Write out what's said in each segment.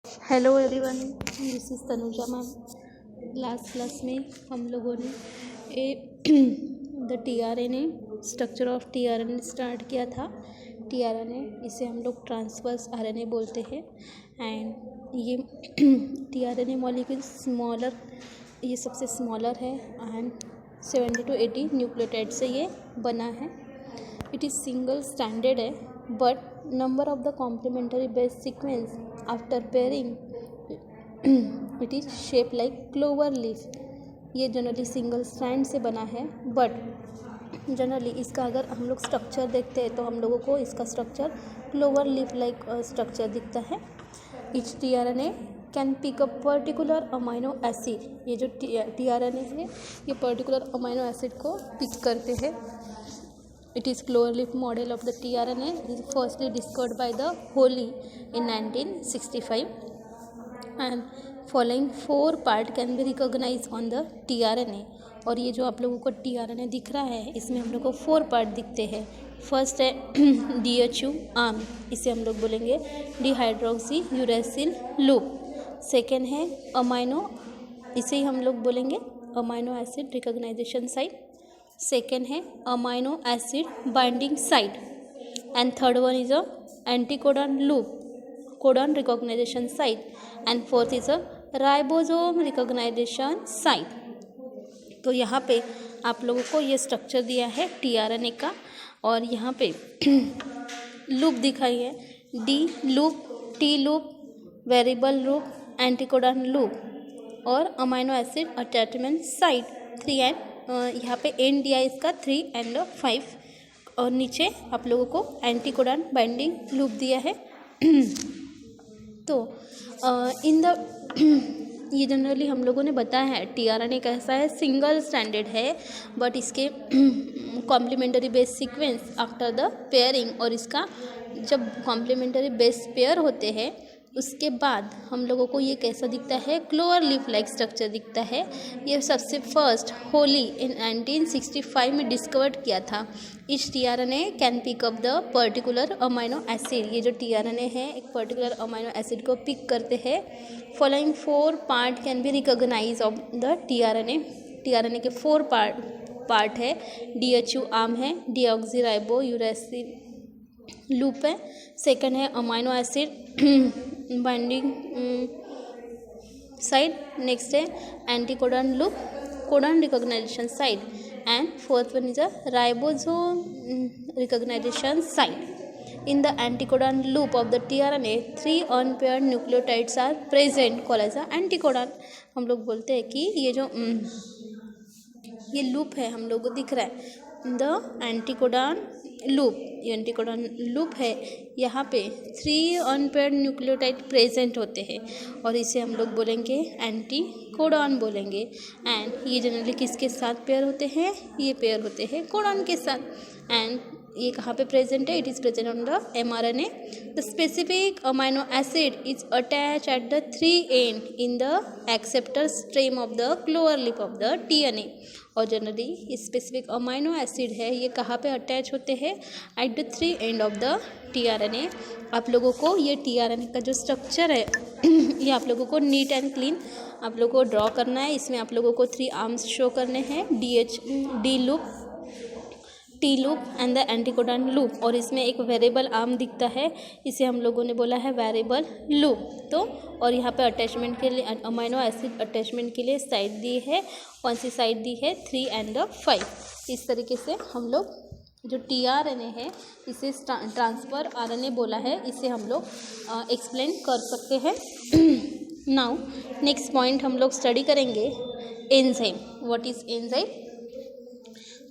Hello everyone, this is Tanuja ma'am. Last class में हम लोगों ने the tRNA structure of tRNA start किया था। टीआरएनए इसे हम लोग ट्रांसवर्स आरएनए बोलते हैं। एंड ये टीआरएनए मॉलिक्यूल स्मॉलर, ये सबसे स्मॉलर है एंड 70 to 80 न्यूक्लियोटाइड से ये बना है। इट इज़ सिंगल स्टैंडर्ड है, but number of the complementary base sequence after pairing it is shape like clover leaf. ये जनरली सिंगल स्ट्रैंड से बना है, बट जनरली इसका अगर हम लोग स्ट्रक्चर देखते हैं तो हम लोगों को इसका structure clover leaf like structure दिखता है। Each tRNA can pick up particular amino acid. ये जो टीआरएनए है ये पर्टिकुलर अमाइनो एसिड को पिक करते हैं। It is clover leaf model of the tRNA is firstly discovered by the Holy in 1965 and following 4 part can be recognized on the tRNA। और ये जो आप लोगों को tRNA दिख रहा है इसमें हम लोग को 4 पार्ट दिखते हैं। फर्स्ट है DHU आर्म, इसे हम लोग बोलेंगे डिहाइड्रोक्सी यूरेसिल लूप। सेकेंड है अमाइनो, इसे ही हम लोग बोलेंगे amino acid recognisation site. Second है amino acid binding site and third one is a anticodon loop codon recognisation site and fourth is a ribosome recognisation site. तो यहाँ पे आप लोगों को ये स्ट्रक्चर दिया है टीआरएनए का, और यहाँ पे लूप दिखाई है D loop, T loop, variable loop, anticodon loop और amino acid attachment site 3 and यहाँ पे एंड दिया है इसका 3 एंड 5 और नीचे आप लोगों को एंटीकोडॉन बाइंडिंग लूप दिया है। तो इन द ये जनरली हम लोगों ने बताया है टीआरएनए कैसा है, सिंगल स्टैंडर्ड है, बट इसके complementary base sequence after the pairing, और इसका जब कॉम्प्लीमेंटरी बेस पेयर होते हैं उसके बाद हम लोगों को ये कैसा दिखता है, क्लोवर लीफ लाइक स्ट्रक्चर दिखता है। ये सबसे फर्स्ट होली इन 1965 में डिस्कवर्ड किया था। इस tRNA can pick up the particular amino acid. ये जो टीआरएनए है एक पर्टिकुलर अमाइनो एसिड को पिक करते हैं। Following 4 part can be recognise of the tRNA. TRNA के 4 पार्ट है। DHU आर्म है, डीऑक्सीराइबो यूरेसिल लूप है, सेकंड है amino acid binding side, next है anticodon loop codon recognisation site and fourth one is a ribosome recognisation site. In the anticodon loop of the tRNA 3 unpaired nucleotides are present called as a anticodon. हम लोग बोलते हैं कि ये जो ये loop है हम लोग को दिख रहा है द एंटीकोडॉन लूप, ये एंटीकोडॉन लूप है, यहाँ पे 3 अनपेयर्ड न्यूक्लियोटाइड प्रेजेंट होते हैं और इसे हम लोग बोलेंगे एंटीकोडॉन बोलेंगे। एंड ये जनरली किसके साथ पेयर होते हैं, ये पेयर होते हैं कोडॉन के साथ। एंड ये कहाँ पे प्रेजेंट है, it is present on the mRNA। The specific amino acid is attach at the 3 and in the acceptor stream of the clover lip of the TNA. और जनरली स्पेसिफिक अमाइनो एसिड है ये कहाँ पे attach होते हैं, at the 3 end of the tRNA. आप लोगों को ये टीआरएनए का जो स्ट्रक्चर है ये आप लोगों को नीट एंड क्लीन आप लोगों को ड्रॉ करना है। इसमें आप लोगों को 3 आर्म्स शो करने हैं, D loop, T loop and the anticodon loop, और इसमें एक वेरिएबल आर्म दिखता है, इसे हम लोगों ने बोला है वेरिएबल लूप। तो और यहाँ पे अटैचमेंट के लिए अमाइनो एसिड अटैचमेंट के लिए साइड दी है, कौन सी साइड दी है, 3 एंड 5। इस तरीके से हम लोग जो टीआरएनए है इसे ट्रांसफर आरएनए बोला है, इसे हम लोग एक्सप्लेन कर सकते हैं। नाउ नेक्स्ट पॉइंट हम लोग स्टडी करेंगे enzyme. What is enzyme?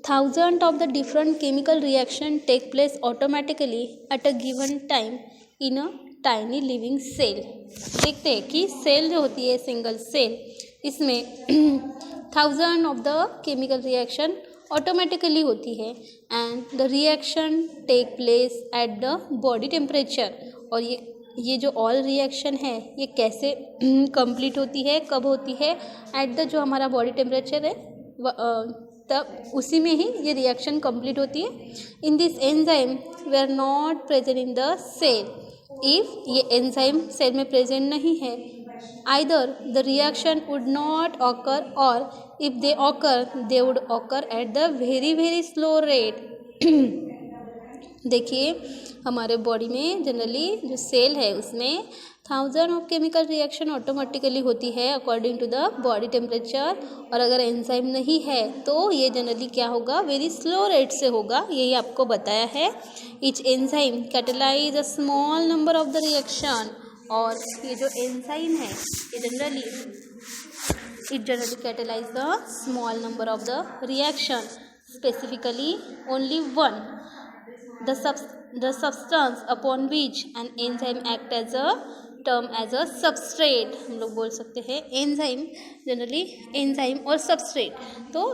Thousands of the different chemical reaction take place automatically at a given time in a tiny living cell। देखते हैं कि सेल जो होती है सिंगल सेल, इसमें thousand of the chemical reaction automatically होती है and the reaction take place at the body temperature. और ये जो ऑल रिएक्शन है ये कैसे कंप्लीट होती है, कब होती है, एट द जो हमारा बॉडी टेम्परेचर है तब उसी में ही ये रिएक्शन कंप्लीट होती है। In this enzyme they are not present in the cell. If ये एंजाइम सेल में प्रेजेंट नहीं है, either the reaction would not occur और if they occur they would occur at the very very slow rate. देखिए हमारे body में generally जो cell है उसमें 1000 ऑफ केमिकल रिएक्शन ऑटोमेटिकली होती है according to the body temperature, और अगर एंजाइम नहीं है तो ये जनरली क्या होगा, वेरी स्लो रेट से होगा, यही आपको बताया है। Each enzyme catalyse a small number of the reaction, और ये जो एंजाइम है ये generally catalyse the small number of the reaction, specifically only one, the substance upon which an enzyme act as a term as a substrate। हम लोग बोल सकते हैं एंजाइम, जनरली एंजाइम और सबस्ट्रेट। तो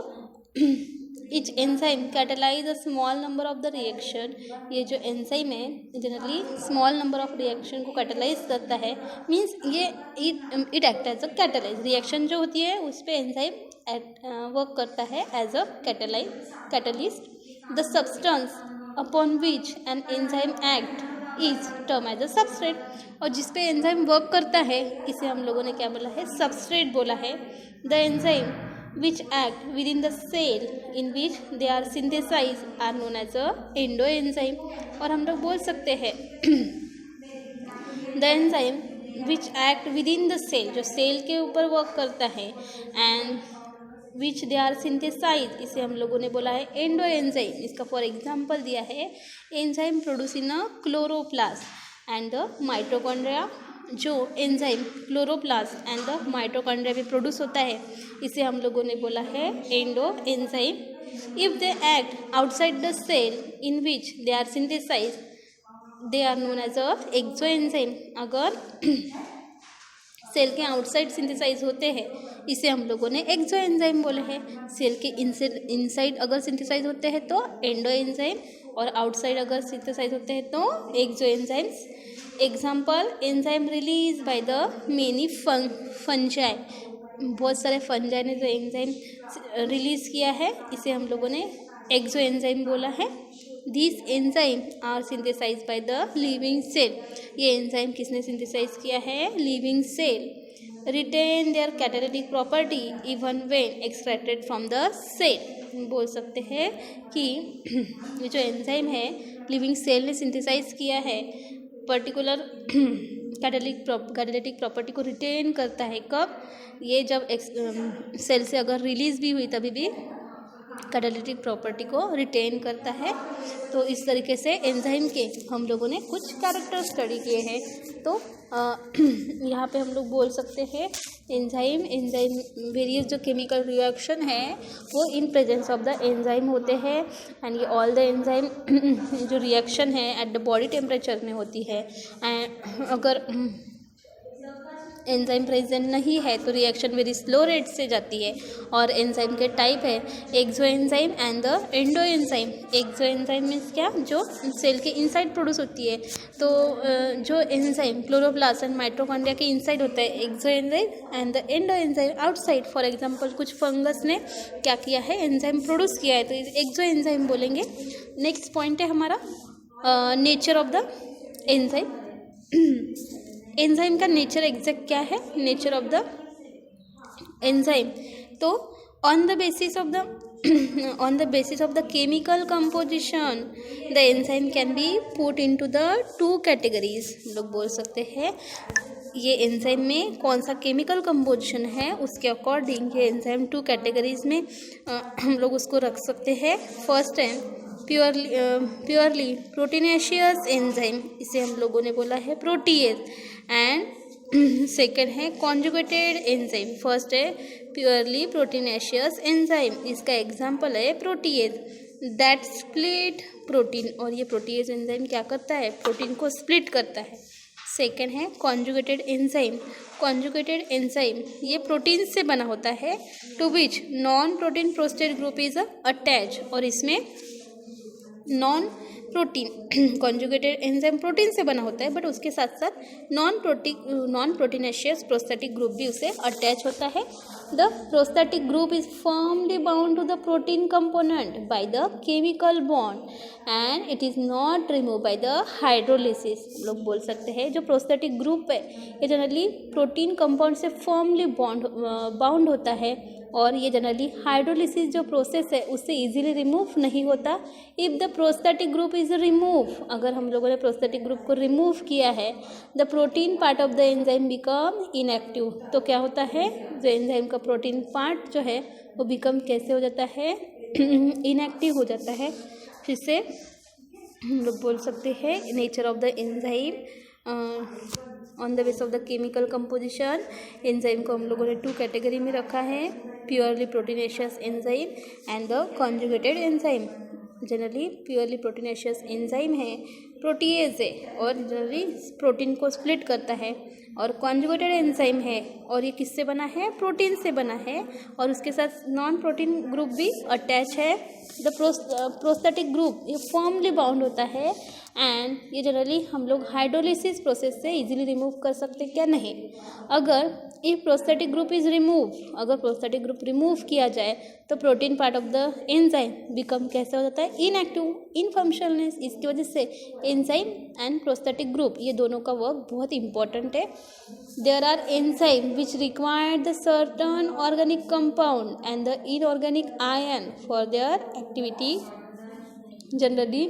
each enzyme catalyze a small number of the reaction, ये जो enzyme है generally small number of reaction को कैटेलाइज करता है, मीन्स ये it act as a catalyse, reaction जो होती है उस पर एंजाइम वर्क करता है as a catalyst. The substance upon which an enzyme act is term as a substrate, और जिस पे एंजाइम वर्क करता है इसे हम लोगों ने क्या बोला है, सबस्ट्रेट बोला है। The enzyme which act within the cell in which they are synthesized are known as a endoenzyme, और हम लोग बोल सकते हैं the enzyme which act within the cell, जो सेल के ऊपर वर्क करता है, and which they are synthesise, इसे हम लोगों ने बोला है एंडो एंजाइम। इसका फॉर एग्जाम्पल दिया है enzyme produce in a chloroplast and the mitochondria, जो enzyme chloroplast and the mitochondria भी प्रोड्यूस होता है इसे हम लोगों ने बोला है endo enzyme. If they act outside the cell in which they are synthesise they are known as a exo enzyme, अगर सेल के आउटसाइड सिंथेसाइज होते हैं इसे हम लोगों ने एक्सो एंजाइम बोले हैं। सेल के इनसाइड अगर सिंथेसाइज होते हैं तो एंडो एंजाइम, और आउटसाइड अगर सिंथेसाइज होते हैं तो exo enzymes. Example enzyme release by the many fungi, बहुत सारे फंजाई ने जो एंजाइम रिलीज किया है इसे हम लोगों ने एक्सो एंजाइम बोला है। This enzyme are synthesise by the living cell, ये एंजाइम किसने सिंथेसाइज किया है, living cell. Retain their catalytic property even when extracted from the cell, बोल सकते हैं कि ये जो एंजाइम है लिविंग सेल ने सिंथेसाइज किया है, पर्टिकुलर कैटालिटिक प्रॉपर्टी को रिटेन करता है। कब, ये जब सेल से अगर रिलीज भी हुई तभी भी कैटालिटिक प्रॉपर्टी को रिटेन करता है। तो इस तरीके से एंजाइम के हम लोगों ने कुछ कैरेक्टर स्टडी किए हैं। तो यहाँ पे हम लोग बोल सकते हैं एंजाइम वेरियस जो केमिकल रिएक्शन है वो in presence of the enzyme होते हैं, एंड ये ऑल द एंजाइम जो रिएक्शन है एट द बॉडी टेम्परेचर में होती है। एंड अगर एंजाइम प्रेजेंट नहीं है तो रिएक्शन वेरी स्लो रेट से जाती है। और एंजाइम के टाइप है exo enzyme and the endo enzyme. Exo enzyme means क्या, जो सेल के इनसाइड प्रोड्यूस होती है। तो जो एंजाइम क्लोरोप्लास्ट एंड माइटोकॉन्ड्रिया के इनसाइड होता है exo enzyme, and the endo enzyme outside. For example कुछ फंगस ने क्या किया है, एंजाइम प्रोड्यूस किया है तो एक्सो एंजाइम बोलेंगे। नेक्स्ट पॉइंट है हमारा nature of the enzyme. Enzyme का नेचर एग्जैक्ट क्या है, नेचर ऑफ द एंजाइम। तो on the basis of the chemical composition the enzyme can be put into the two categories. लोग बोल सकते हैं ये एंजाइम में कौन सा केमिकल कंपोजिशन है उसके अकॉर्डिंग ये एंजाइम टू कैटेगरीज में हम लोग उसको रख सकते हैं। फर्स्ट है प्योरली प्रोटीनेशियस एंजाइम, इसे हम लोगों ने बोला है प्रोटीएज। एंड सेकेंड है कॉन्जुगेटेड एंजाइम। फर्स्ट है प्योरली प्रोटीनेशियस एंजाइम, इसका एग्जांपल है प्रोटीएज दैट स्प्लिट प्रोटीन। और ये प्रोटीएज एंजाइम क्या करता है, प्रोटीन को स्प्लिट करता है। सेकेंड है कॉन्जुगेटेड एंजाइम। कॉन्जुगेटेड एंजाइम ये प्रोटीन से बना होता है to which non protein prostate group is attach, और इसमें non protein conjugated enzyme protein से बना होता है, बट उसके साथ साथ नॉन प्रोटीनेशियस प्रोस्थेटिक ग्रुप भी उसे अटैच होता है. The prosthetic group is firmly bound to the protein component by the chemical bond and it is not remove by the hydrolysis. लोग बोल सकते हैं जो प्रोस्थेटिक ग्रुप है ये जनरली प्रोटीन कंपाउंड से फर्मली बाउंड होता है और ये जनरली हाइड्रोलिसिस जो प्रोसेस है उससे इजीली रिमूव नहीं होता. If the prosthetic group is remove, अगर हम लोगों ने प्रोस्थेटिक ग्रुप को रिमूव किया है, the protein part of the enzyme become inactive. तो क्या होता है, जो एंजाइम का प्रोटीन पार्ट जो है वो बिकम कैसे हो जाता है, इनएक्टिव हो जाता है. फिर से हम लोग बोल सकते हैं nature of the enzyme on the base of the chemical composition. Enzyme को हम लोगों ने 2 कैटेगरी में रखा है, purely proteinaceous enzyme and the conjugated enzyme. Generally purely proteinaceous enzyme है, प्रोटीएज है और जनरली प्रोटीन को स्प्लिट करता है. और कॉन्जुगेटेड एंजाइम है और ये किससे बना है, प्रोटीन से बना है और उसके साथ नॉन प्रोटीन ग्रुप भी अटैच है. द प्रोस्थेटिक ग्रुप ये फर्मली बाउंड होता है एंड ये जनरली हम लोग हाइड्रोलिसिस प्रोसेस से इजीली रिमूव कर सकते हैं क्या, नहीं. अगर if prosthetic group is remove, अगर प्रोस्थेटिक ग्रुप रिमूव किया जाए तो protein part of the enzyme become कैसे हो जाता है, इनएक्टिव, इनफंक्शनलेस. इसकी वजह से एंजाइम एंड प्रोस्थेटिक ग्रुप ये दोनों का वर्क बहुत इंपॉर्टेंट है. There are enzyme which require the certain organic compound and the inorganic ion for their activity. Generally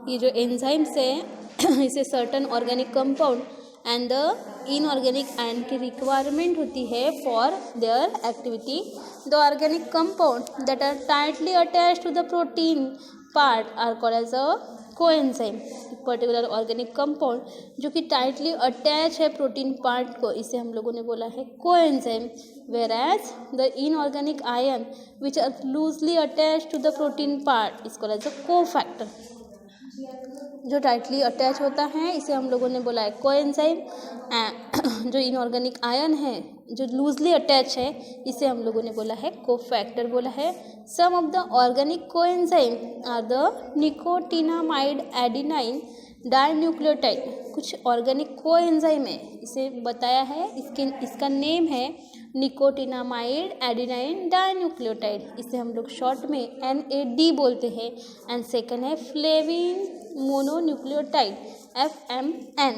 ये जो एंजाइम्स है इसे certain organic compound and the inorganic ion की रिक्वायरमेंट होती है for their activity. The organic compound that are tightly attached to the protein part are called as a coenzyme. Particular organic compound जो कि tightly attach है protein part को, इसे हम लोगों ने बोला है coenzyme. whereas the inorganic ion which are loosely attached to the protein part is called as a cofactor. जो टाइटली अटैच होता है इसे हम लोगों ने बोला है कोएंजाइम. जो इनऑर्गेनिक आयन है जो लूजली अटैच है इसे हम लोगों ने बोला है कोफैक्टर बोला है. Some of the organic coenzyme are the nicotinamide adenine dinucleotide. कुछ ऑर्गेनिक कोएंजाइम है, इसे बताया है, इसका नेम है निकोटिनामाइड एडिनाइन डाइन्यूक्लियोटाइड. इसे हम लोग शॉर्ट में NAD बोलते हैं. एंड सेकंड है flavin mononucleotide FMN.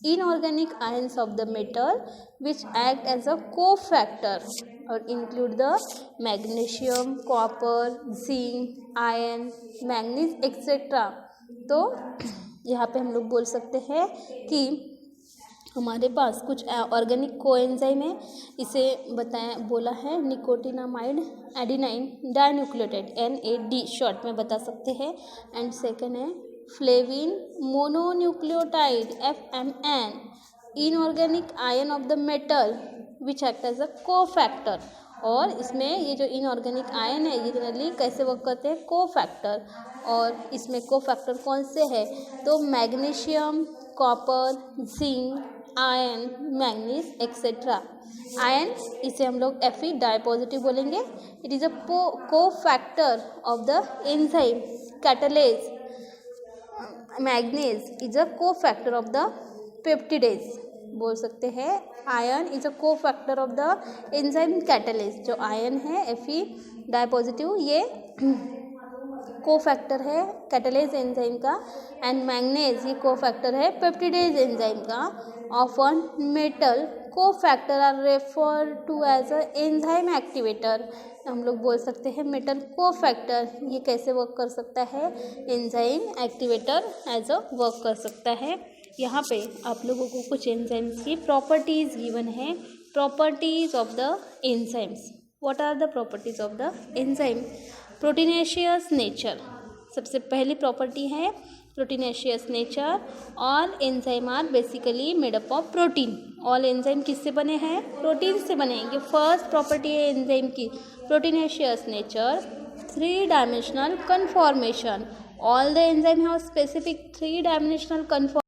Inorganic ions of the metal which act as a cofactor और include the magnesium, copper, zinc, iron, manganese etcetera. तो यहाँ पे हम लोग बोल सकते हैं कि हमारे पास कुछ ऑर्गेनिक कोएंजाइम है, इसे बोला है nicotinamide adenine dinucleotide NAD short में बता सकते हैं. एंड सेकंड है flavin mononucleotide FMN. Inorganic ion of the metal which act as a cofactor. और इसमें ये जो इनऑर्गेनिक आयन है ये जनरली कैसे वर्क करते हैं, कोफैक्टर. और इसमें कोफैक्टर कौन से है, तो magnesium, copper, zinc, ion, manganese etcetera. Ion इसे हम लोग Fe डाइपॉजिटिव बोलेंगे. It is a cofactor of the enzyme catalase. Manganese is a cofactor of the peptidase बोल सकते हैं. Ion is a cofactor of the enzyme catalase. जो ion है Fe dipositive ये कोफैक्टर है कैटलेज एंजाइम का. And manganese ये cofactor है पेप्टिडेज एंजाइम का. Often metal cofactor are refer to as a enzyme activator. हम लोग बोल सकते हैं मेटल कोफैक्टर ये कैसे वर्क कर सकता है, enzyme activator as a work कर सकता है. यहाँ पे आप लोगों को कुछ एंजाइम्स की प्रॉपर्टीज़ गिवन है. Properties of the enzymes. What are the properties of the enzyme. Proteinaceous nature सबसे पहली प्रॉपर्टी है proteinaceous nature. All enzyme are basically made up of protein. All enzyme किससे बने हैं, प्रोटीन से बने. ये फर्स्ट प्रॉपर्टी है एंजाइम की proteinaceous nature. 3 dimensional conformation. All the enzyme have specific 3 dimensional conformation.